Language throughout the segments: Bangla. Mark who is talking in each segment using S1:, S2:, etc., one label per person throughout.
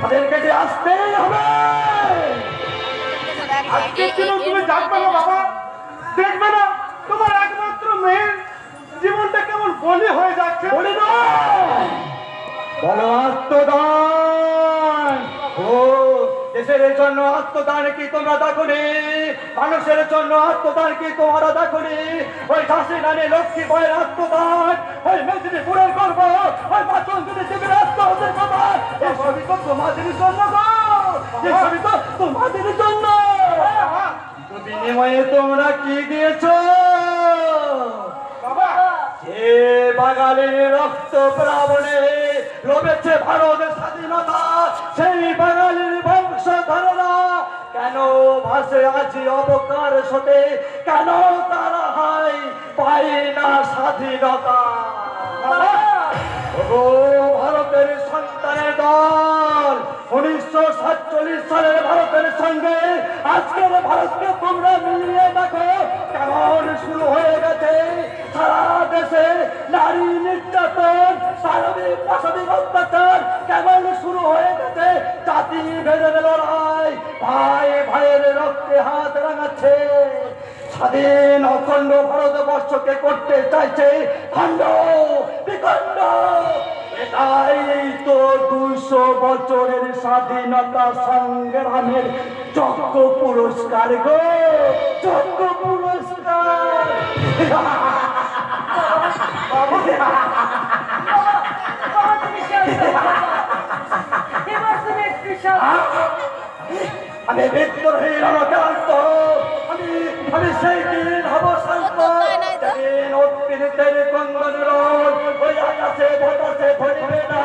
S1: তাদেরকে যে আসতেই হবে।
S2: আজকের দিনেও তুমি জাগবে না বাবা, দেখবে না তোমার একমাত্র মেয়ের জীবনটা কেমন বলি হয়ে যাচ্ছে।
S1: বলি না, বলো আত্মদান। ও দেশের জন্য আত্মদান কি তোমরা দেখোনি? মানুষের জন্য আত্মদান কি তোমরা দেখোনি? ওই ঝাঁসি রানী লক্ষ্মী বয়ের আত্মদান, ওই মেদিনীপুরের গর্ব, ওই মাতন যদি শিবির আত্মহত্যের কথা, এই সবই তো তোমাদের জন্য গো, এই সবই তো তোমাদের জন্য। তো বিনিময়ে তোমরা কি দিয়েছো
S2: বাবা?
S1: যে বাঙালির রক্ত প্লাবনে রবেছে ভারতের স্বাধীনতা, সেই বাঙালির বংশধরেরা কেন ভাসে আছে অবকার সাথে? কেন তারা হয় পায় না স্বাধীনতা? ও ভারতের সন্তানের দল, 1947 সালের ভারতের সঙ্গে আজকের ভারতকে তোমরা মিলিয়ে দেখো কেমন শুরু হয়ে গেছে। সারা দেশে নারী নির্যাতন, পাশবিক অত্যাচার কেমন শুরু হয়ে গেছে। জাতি ভেদের লড়াই, ভাই ভাইয়ের রক্তে হাত রাঙাচ্ছে। স্বাধীন অখণ্ড ভারতবর্ষকে করতে চাইছে খণ্ড বিখণ্ড। এটাই তো 200 বছরের স্বাধীনতা সংগ্রামের যোগ্য পুরস্কার গো, যোগ্য পুরস্কার। আমি বিদ্রোহী রণক্রান্ত, আমি সেই দিন হব শান্ত, যেদিন উৎপীড়িতের কন্দন রোল ওই আকাশে বাতাসে ধরিবে না,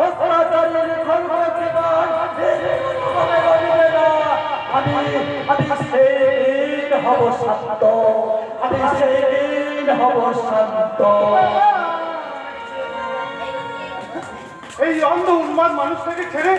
S1: অত্যাচারীর খর্ব জীবন রহিবে না। আমি সেই দিন হব শান্ত, আমি সেই দিন হব শান্ত।
S2: এই অন্ধ উন্মাদ মানুষটাকে ছেড়ে